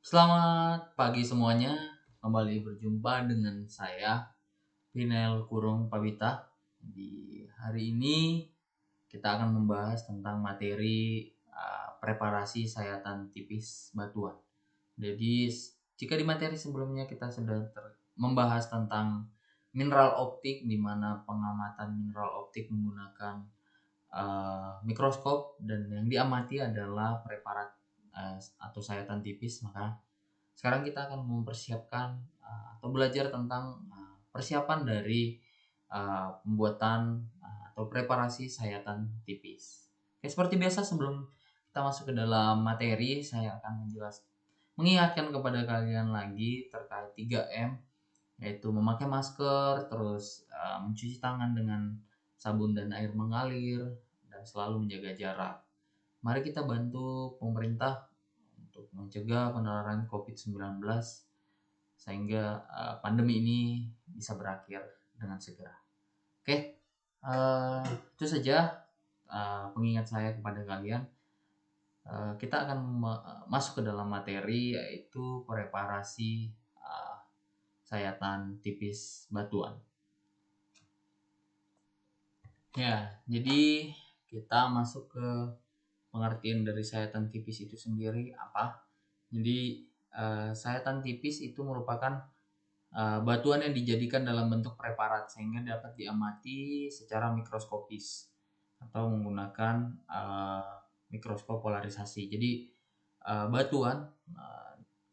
Selamat pagi semuanya, kembali berjumpa dengan saya, Pinel Kurung Pabita. Di hari ini kita akan membahas tentang materi preparasi sayatan tipis batuan. Jadi jika di materi sebelumnya kita sudah membahas tentang mineral optik, di mana pengamatan mineral optik menggunakan mikroskop, dan yang diamati adalah preparat atau sayatan tipis, maka sekarang kita akan mempersiapkan atau belajar tentang persiapan dari pembuatan atau preparasi sayatan tipis. Oke, seperti biasa sebelum kita masuk ke dalam materi, saya akan mengingatkan kepada kalian lagi terkait 3M, yaitu memakai masker, terus mencuci tangan dengan sabun dan air mengalir, dan selalu menjaga jarak. Mari kita bantu pemerintah untuk mencegah penularan COVID-19 sehingga pandemi ini bisa berakhir dengan segera. Oke, itu saja pengingat saya kepada kalian. Kita akan masuk ke dalam materi, yaitu preparasi sayatan tipis batuan. Ya, jadi kita masuk ke pengertian dari sayatan tipis itu sendiri apa. Jadi sayatan tipis itu merupakan batuan yang dijadikan dalam bentuk preparat sehingga dapat diamati secara mikroskopis atau menggunakan mikroskop polarisasi. Jadi batuan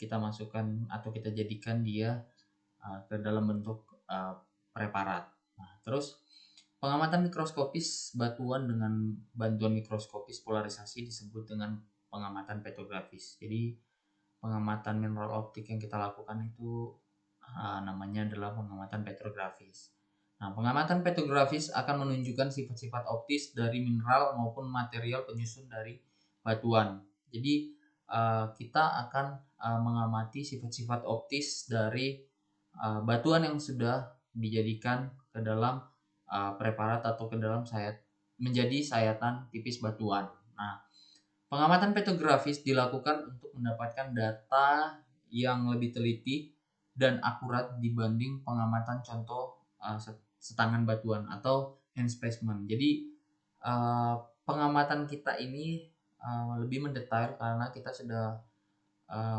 kita masukkan atau kita jadikan dia ke dalam bentuk preparat. Nah, terus pengamatan mikroskopis batuan dengan bantuan mikroskopis polarisasi disebut dengan pengamatan petrografis. Jadi pengamatan mineral optik yang kita lakukan itu namanya adalah pengamatan petrografis. Nah, pengamatan petrografis akan menunjukkan sifat-sifat optis dari mineral maupun material penyusun dari batuan. Jadi kita akan mengamati sifat-sifat optis dari batuan yang sudah dijadikan ke dalam preparat atau ke dalam menjadi sayatan tipis batuan. Nah, pengamatan petrografis dilakukan untuk mendapatkan data yang lebih teliti dan akurat dibanding pengamatan contoh setangan batuan atau hand specimen. Jadi pengamatan kita ini lebih mendetail karena kita sudah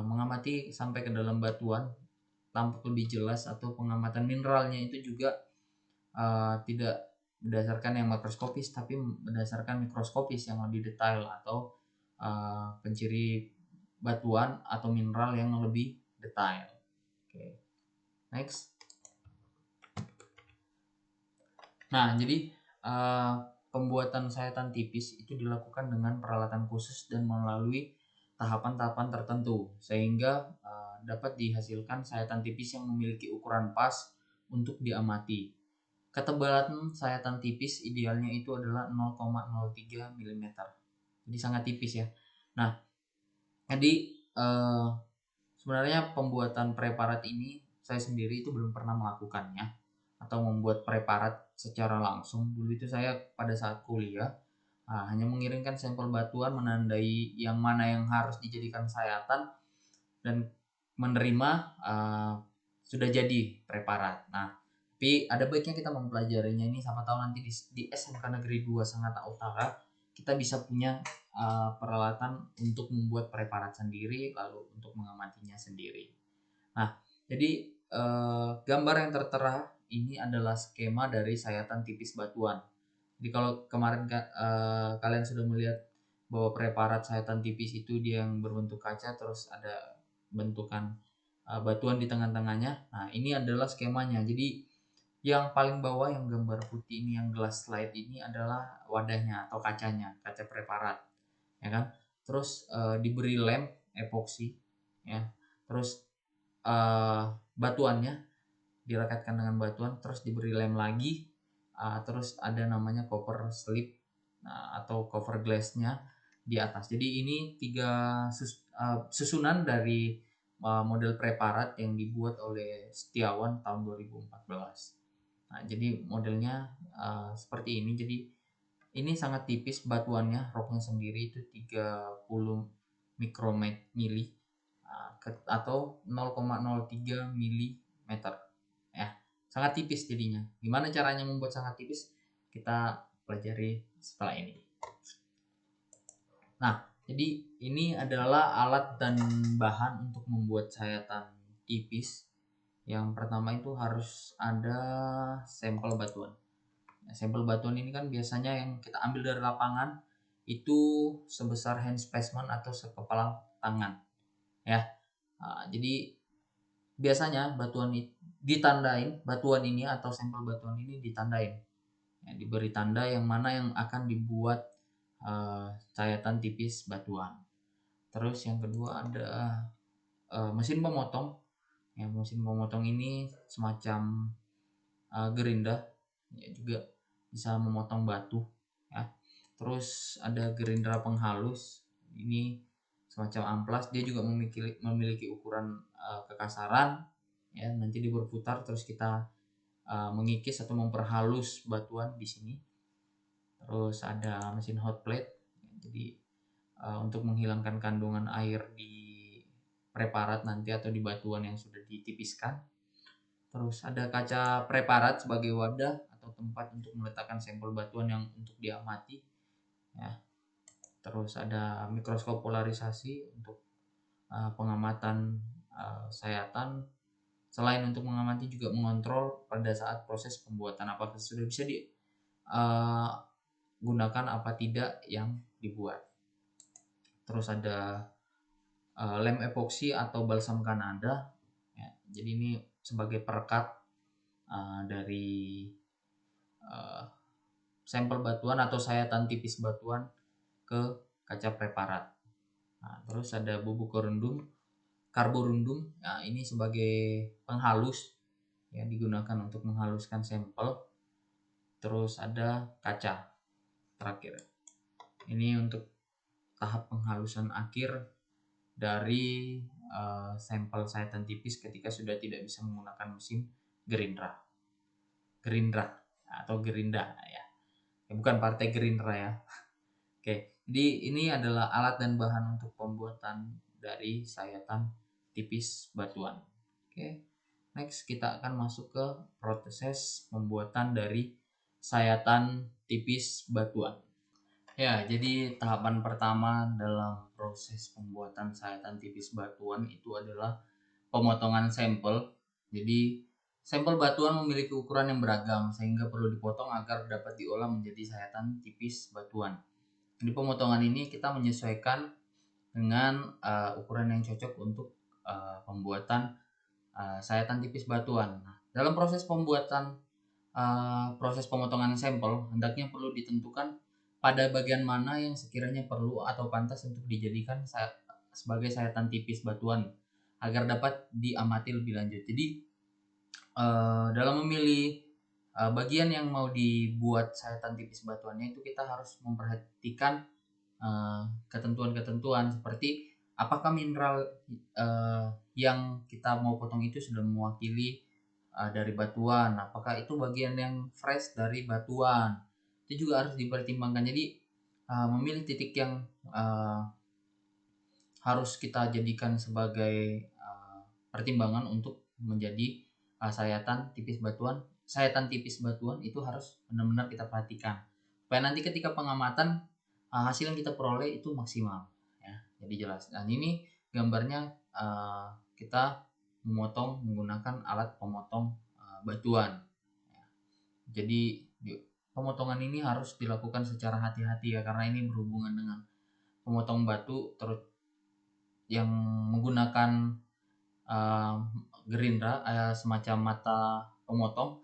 mengamati sampai ke dalam batuan, tampak lebih jelas, atau pengamatan mineralnya itu juga tidak berdasarkan yang makroskopis tapi berdasarkan mikroskopis yang lebih detail atau penciri batuan atau mineral yang lebih detail. Oke, next. Nah, jadi pembuatan sayatan tipis itu dilakukan dengan peralatan khusus dan melalui tahapan-tahapan tertentu sehingga dapat dihasilkan sayatan tipis yang memiliki ukuran pas untuk diamati. Ketebalan sayatan tipis idealnya itu adalah 0,03 mm. Jadi sangat tipis ya. Nah, jadi sebenarnya pembuatan preparat ini saya sendiri itu belum pernah melakukannya atau membuat preparat secara langsung. Dulu itu saya pada saat kuliah hanya mengirimkan sampel batuan, menandai yang mana yang harus dijadikan sayatan, dan menerima sudah jadi preparat. Nah, tapi ada baiknya kita mempelajarinya ini, siapa tahu nanti di SMK Negeri 2 Sangatta Utara kita bisa punya peralatan untuk membuat preparat sendiri, lalu untuk mengamatinya sendiri. Nah, jadi gambar yang tertera ini adalah skema dari sayatan tipis batuan. Jadi kalau kemarin kalian sudah melihat bahwa preparat sayatan tipis itu dia yang berbentuk kaca, terus ada bentukan batuan di tengah-tengahnya. Nah, ini adalah skemanya. Jadi yang paling bawah yang gambar putih ini, yang glass slide ini adalah wadahnya atau kacanya, kaca preparat, ya kan. Terus diberi lem epoksi, ya. Terus batuannya direkatkan dengan batuan, terus diberi lem lagi, terus ada namanya cover slip atau cover glassnya di atas. Jadi ini tiga susunan dari model preparat yang dibuat oleh Setiawan tahun 2014. Nah, jadi modelnya seperti ini. Jadi ini sangat tipis batuannya, roknya sendiri itu 30 mikromili atau 0,03 mm ya, sangat tipis jadinya. Gimana caranya membuat sangat tipis, kita pelajari setelah ini. Nah, jadi ini adalah alat dan bahan untuk membuat sayatan tipis. Yang pertama itu harus ada sampel batuan. Nah, sampel batuan ini kan biasanya yang kita ambil dari lapangan itu sebesar hand specimen atau sekepala tangan ya. Jadi biasanya batuan ini atau sampel batuan ini ditandain ya, diberi tanda yang mana yang akan dibuat sayatan tipis batuan. Terus yang kedua ada mesin pemotong ya. Mesin pemotong ini semacam gerinda ya, juga bisa memotong batu ya. Terus ada gerindra penghalus, ini semacam amplas, dia juga memiliki ukuran kekasaran ya. Nanti dia berputar terus kita mengikis atau memperhalus batuan di sini. Terus ada mesin hot plate, jadi untuk menghilangkan kandungan air di preparat nanti atau di batuan yang sudah ditipiskan. Terus ada kaca preparat sebagai wadah atau tempat untuk meletakkan sampel batuan yang untuk diamati ya. Terus ada mikroskop polarisasi untuk pengamatan sayatan. Selain untuk mengamati juga mengontrol pada saat proses pembuatan apakah sudah bisa digunakan apa tidak yang dibuat. Terus ada lem epoksi atau balsam Kanada ya. Jadi ini sebagai perekat dari sampel batuan atau sayatan tipis batuan ke kaca preparat. Terus ada bubuk karborundum. Nah, ini sebagai penghalus ya, digunakan untuk menghaluskan sampel. Terus ada kaca terakhir. Ini untuk tahap penghalusan akhir dari sampel sayatan tipis ketika sudah tidak bisa menggunakan mesin gerindra atau gerinda ya. Bukan partai Gerindra ya. Oke, jadi ini adalah alat dan bahan untuk pembuatan dari sayatan tipis batuan. Oke, next kita akan masuk ke proses pembuatan dari sayatan tipis batuan. Ya, jadi tahapan pertama dalam proses pembuatan sayatan tipis batuan itu adalah pemotongan sampel. Jadi sampel batuan memiliki ukuran yang beragam sehingga perlu dipotong agar dapat diolah menjadi sayatan tipis batuan. Di pemotongan ini kita menyesuaikan dengan ukuran yang cocok untuk pembuatan sayatan tipis batuan. Nah, dalam proses pemotongan sampel hendaknya perlu ditentukan pada bagian mana yang sekiranya perlu atau pantas untuk dijadikan sebagai sayatan tipis batuan agar dapat diamati lebih lanjut. Jadi dalam memilih bagian yang mau dibuat sayatan tipis batuannya itu kita harus memperhatikan ketentuan-ketentuan seperti apakah mineral yang kita mau potong itu sudah mewakili dari batuan, apakah itu bagian yang fresh dari batuan, itu juga harus dipertimbangkan. Jadi memilih titik yang harus kita jadikan sebagai pertimbangan untuk menjadi sayatan tipis batuan itu harus benar-benar kita perhatikan supaya nanti ketika pengamatan hasil yang kita peroleh itu maksimal ya, jadi jelas. Dan ini gambarnya kita memotong menggunakan alat pemotong batuan ya. Jadi pemotongan ini harus dilakukan secara hati-hati ya, karena ini berhubungan dengan pemotong batu terus yang menggunakan gerindra semacam mata pemotong.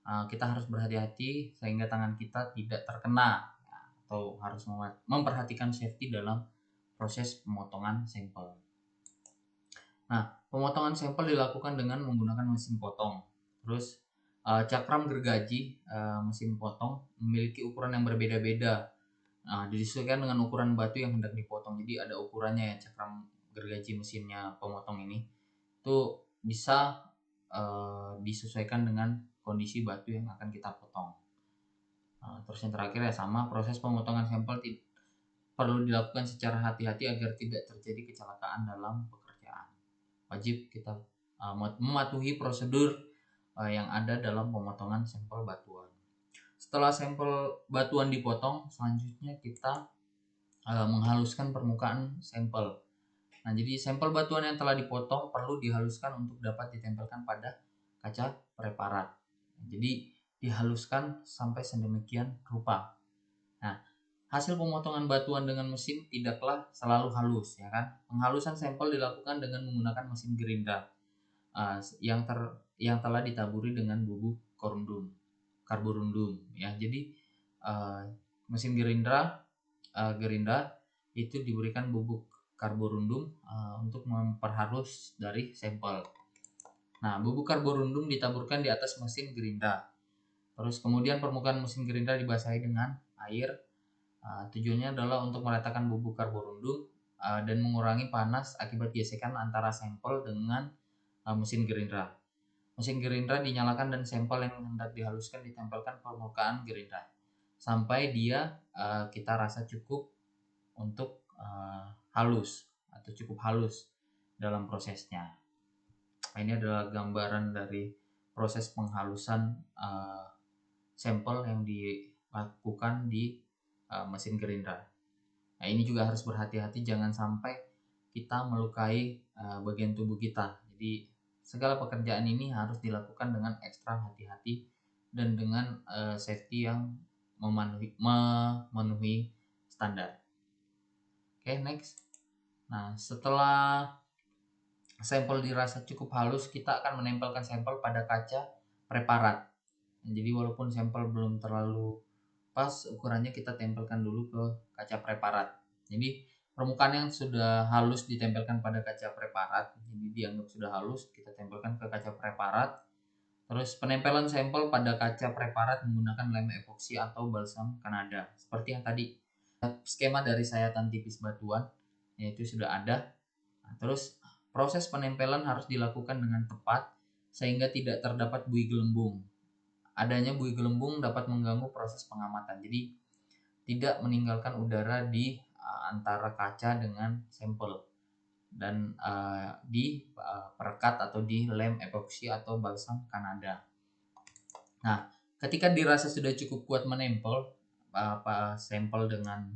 Kita harus berhati-hati sehingga tangan kita tidak terkena atau harus memperhatikan safety dalam proses pemotongan sampel. Nah, pemotongan sampel dilakukan dengan menggunakan mesin potong. Terus cakram gergaji mesin potong memiliki ukuran yang berbeda-beda. Disesuaikan dengan ukuran batu yang hendak dipotong. Jadi ada ukurannya ya, cakram gergaji mesinnya pemotong ini itu bisa disesuaikan dengan kondisi batu yang akan kita potong. Terus yang terakhir ya sama, proses pemotongan sampel perlu dilakukan secara hati-hati agar tidak terjadi kecelakaan dalam pekerjaan. wajib kita mematuhi prosedur yang ada dalam pemotongan sampel batuan. Setelah sampel batuan dipotong, selanjutnya kita menghaluskan permukaan sampel. Nah, jadi sampel batuan yang telah dipotong perlu dihaluskan untuk dapat ditempelkan pada kaca preparat. Jadi dihaluskan sampai sedemikian rupa. Nah, hasil pemotongan batuan dengan mesin tidaklah selalu halus, ya kan? Penghalusan sampel dilakukan dengan menggunakan mesin gerinda yang telah ditaburi dengan bubuk karborundum, ya. Jadi mesin gerinda itu diberikan bubuk karborundum untuk memperhalus dari sampel. Nah, bubuk karborundum ditaburkan di atas mesin gerinda. Terus kemudian permukaan mesin gerinda dibasahi dengan air. Tujuannya adalah untuk meratakan bubuk karborundum dan mengurangi panas akibat gesekan antara sampel dengan mesin gerinda. Mesin gerinda dinyalakan dan sampel yang hendak dihaluskan ditempelkan permukaan gerinda sampai dia kita rasa cukup untuk halus atau cukup halus dalam prosesnya. Ini adalah gambaran dari proses penghalusan sampel yang dilakukan di mesin gerinda. Nah, ini juga harus berhati-hati jangan sampai kita melukai bagian tubuh kita. Jadi segala pekerjaan ini harus dilakukan dengan ekstra hati-hati dan dengan safety yang memenuhi standar. Oke, next. Nah, setelah sampel dirasa cukup halus, kita akan menempelkan sampel pada kaca preparat. Jadi walaupun sampel belum terlalu pas ukurannya, kita tempelkan dulu ke kaca preparat. Jadi permukaan yang sudah halus ditempelkan pada kaca preparat, jadi dianggap sudah halus, kita tempelkan ke kaca preparat. Terus penempelan sampel pada kaca preparat menggunakan lem epoksi atau balsam Kanada. Seperti yang tadi skema dari sayatan tipis batuan, yaitu sudah ada. Nah, terus proses penempelan harus dilakukan dengan tepat sehingga tidak terdapat buih gelembung. Adanya buih gelembung dapat mengganggu proses pengamatan. Jadi tidak meninggalkan udara di antara kaca dengan sampel dan di perekat atau di lem epoksi atau balsam Kanada. Nah, ketika dirasa sudah cukup kuat menempel sampel dengan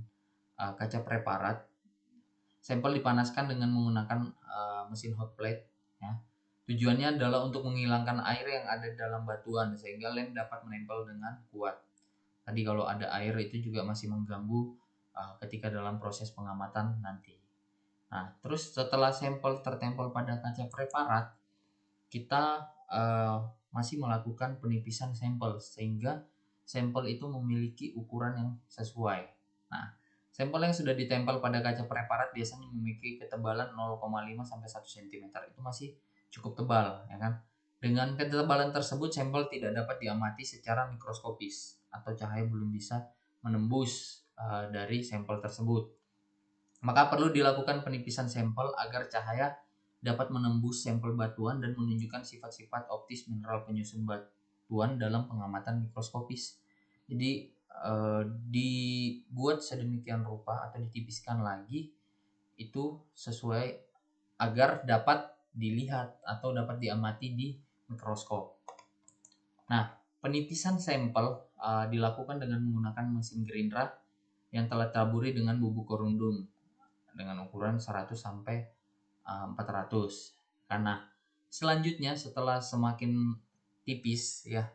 kaca preparat, sampel dipanaskan dengan menggunakan mesin hot plate, ya. Tujuannya adalah untuk menghilangkan air yang ada dalam batuan sehingga lem dapat menempel dengan kuat. Tadi kalau ada air itu juga masih mengganggu ketika dalam proses pengamatan nanti. Nah, terus setelah sampel tertempel pada kaca preparat, kita masih melakukan penipisan sampel sehingga sampel itu memiliki ukuran yang sesuai. Nah, sampel yang sudah ditempel pada kaca preparat biasanya memiliki ketebalan 0,5 sampai 1 cm. Itu masih cukup tebal, ya kan? Dengan ketebalan tersebut, sampel tidak dapat diamati secara mikroskopis atau cahaya belum bisa menembus dari sampel tersebut. Maka perlu dilakukan penipisan sampel agar cahaya dapat menembus sampel batuan dan menunjukkan sifat-sifat optis mineral penyusun batuan dalam pengamatan mikroskopis. Jadi dibuat sedemikian rupa atau ditipiskan lagi itu sesuai agar dapat dilihat atau dapat diamati di mikroskop. Nah, penipisan sampel dilakukan dengan menggunakan mesin gerinda yang telah taburi dengan bubuk korundum dengan ukuran 100 sampai 400. Karena selanjutnya setelah semakin tipis, ya,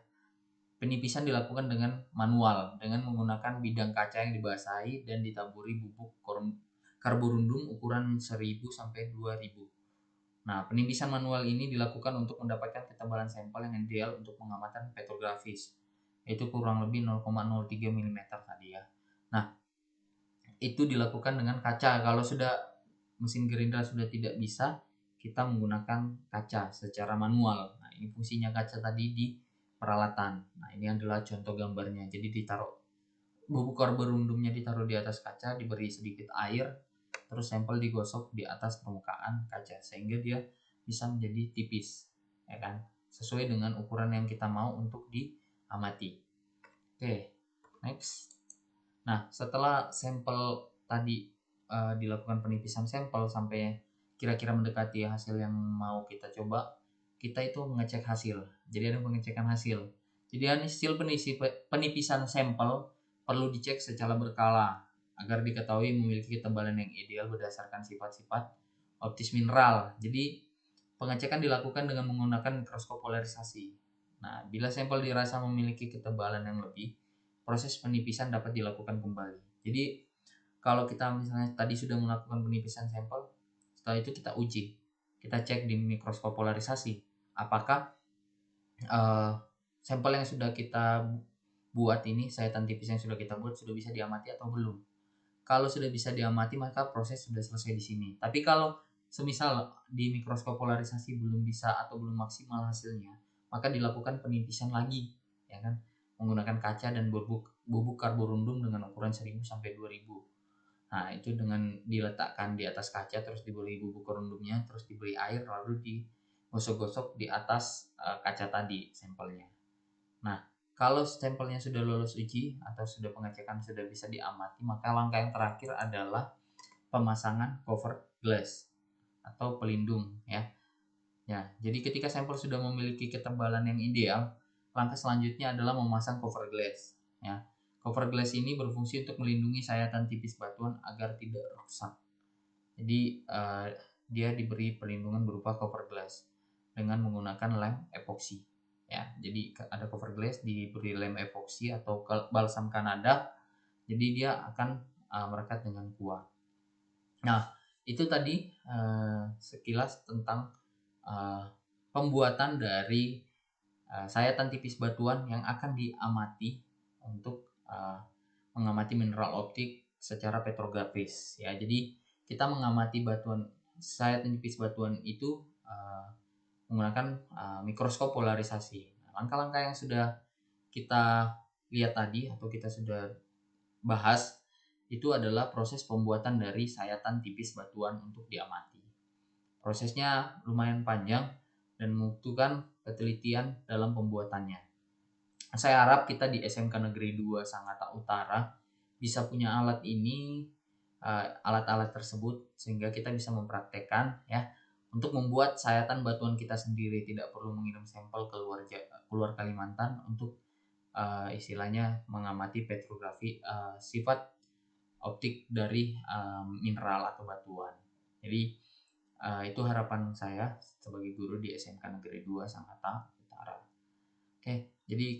penipisan dilakukan dengan manual dengan menggunakan bidang kaca yang dibasahi dan ditaburi bubuk karborundum ukuran 1000 sampai 2000. Nah, penipisan manual ini dilakukan untuk mendapatkan ketebalan sampel yang ideal untuk pengamatan petrografis, yaitu kurang lebih 0,03 mm tadi, ya. Nah, itu dilakukan dengan kaca. Kalau sudah mesin gerinda sudah tidak bisa, kita menggunakan kaca secara manual. Nah, ini fungsinya kaca tadi di peralatan. Nah, ini adalah contoh gambarnya. Jadi ditaruh bubuk karborundumnya ditaruh di atas kaca, diberi sedikit air, terus sampel digosok di atas permukaan kaca sehingga dia bisa menjadi tipis, ya kan? Sesuai dengan ukuran yang kita mau untuk diamati. Oke, next. Nah, setelah sampel tadi dilakukan penipisan sampel sampai kira-kira mendekati hasil yang mau kita coba, kita itu mengecek hasil. Jadi ada pengecekan hasil. Jadi hasil penipisan sampel perlu dicek secara berkala agar diketahui memiliki ketebalan yang ideal berdasarkan sifat-sifat optis mineral. Jadi pengecekan dilakukan dengan menggunakan mikroskop polarisasi. Nah, bila sampel dirasa memiliki ketebalan yang lebih, proses penipisan dapat dilakukan kembali. Jadi kalau kita misalnya tadi sudah melakukan penipisan sampel, setelah itu kita uji, kita cek di mikroskop polarisasi apakah sampel yang sudah kita buat ini, sayatan tipis yang sudah kita buat sudah bisa diamati atau belum. Kalau sudah bisa diamati maka proses sudah selesai di sini. Tapi kalau semisal di mikroskop polarisasi belum bisa atau belum maksimal hasilnya, maka dilakukan penipisan lagi, ya kan, menggunakan kaca dan bubuk karborundum dengan ukuran 1000 sampai 2000. Nah, itu dengan diletakkan di atas kaca, terus diberi bubuk karborundumnya, terus diberi air, lalu digosok-gosok di atas kaca tadi sampelnya. Nah, kalau sampelnya sudah lolos uji atau sudah pengecekan sudah bisa diamati, maka langkah yang terakhir adalah pemasangan cover glass atau pelindung, ya. Ya, jadi ketika sampel sudah memiliki ketebalan yang ideal, langkah selanjutnya adalah memasang cover glass, ya. Cover glass ini berfungsi untuk melindungi sayatan tipis batuan agar tidak rusak. Jadi dia diberi perlindungan berupa cover glass dengan menggunakan lem epoksi. Ya, jadi ada cover glass diberi lem epoksi atau balsam Kanada. Jadi dia akan merekat dengan kuat. Nah, itu tadi sekilas tentang pembuatan dari sayatan tipis batuan yang akan diamati untuk mengamati mineral optik secara petrografis, ya. Jadi kita mengamati batuan sayatan tipis batuan itu menggunakan mikroskop polarisasi. Langkah-langkah yang sudah kita lihat tadi atau kita sudah bahas itu adalah proses pembuatan dari sayatan tipis batuan untuk diamati. Prosesnya lumayan panjang dan membutuhkan ketelitian dalam pembuatannya. Saya harap kita di SMK Negeri 2 Sangatta Utara bisa punya alat ini, alat-alat tersebut, sehingga kita bisa mempraktekkan, ya, untuk membuat sayatan batuan kita sendiri, tidak perlu mengirim sampel keluar Kalimantan untuk istilahnya mengamati petrografi sifat optik dari mineral atau batuan. Jadi itu harapan saya sebagai guru di SMK Negeri 2 Sangatta Utara. Oke, jadi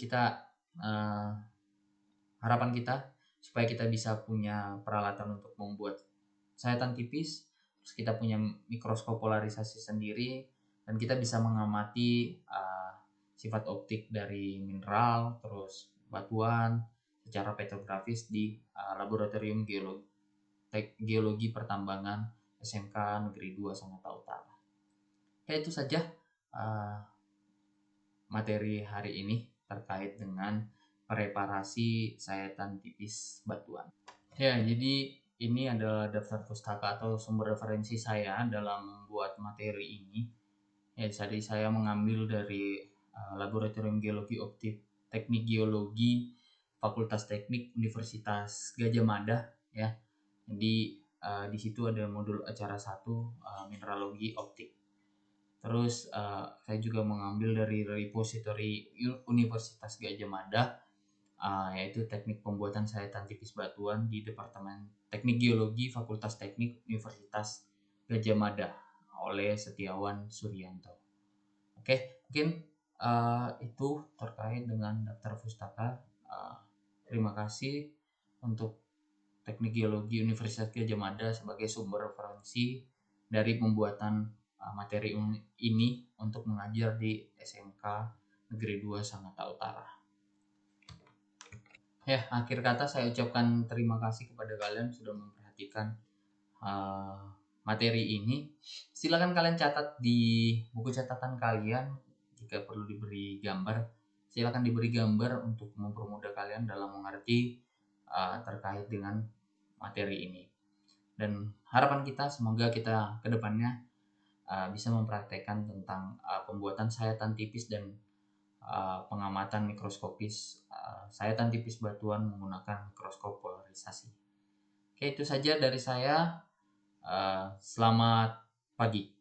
harapan kita supaya kita bisa punya peralatan untuk membuat sayatan tipis, terus kita punya mikroskop polarisasi sendiri, dan kita bisa mengamati sifat optik dari mineral terus batuan secara petrografis di laboratorium geologi pertambangan SMK Negeri 2 Sangatta Utara. Oke, itu saja materi hari ini terkait dengan preparasi sayatan tipis batuan. Ya, jadi ini adalah daftar pustaka atau sumber referensi saya dalam membuat materi ini. Ya, jadi saya mengambil dari Laboratorium Geologi Optik Teknik Geologi Fakultas Teknik Universitas Gadjah Mada, ya. Jadi di situ ada modul acara 1 mineralogi optik. Terus saya juga mengambil dari repository Universitas Gadjah Mada, yaitu teknik pembuatan sayatan tipis batuan di Departemen Teknik Geologi Fakultas Teknik Universitas Gadjah Mada oleh Setiawan Suryanto. Oke, mungkin itu terkait dengan daftar pustaka. Terima kasih untuk Teknik Geologi Universitas Gadjah Mada sebagai sumber referensi dari pembuatan materi ini untuk mengajar di SMK Negeri 2 Sangatta Utara. Ya, akhir kata saya ucapkan terima kasih kepada kalian sudah memperhatikan materi ini. Silakan kalian catat di buku catatan kalian jika perlu diberi gambar. Silakan diberi gambar untuk mempermudah kalian dalam mengerti terkait dengan materi ini. Dan harapan kita semoga kita kedepannya bisa mempraktekkan tentang pembuatan sayatan tipis dan pengamatan mikroskopis sayatan tipis batuan menggunakan mikroskop polarisasi. Oke, itu saja dari saya. Selamat pagi.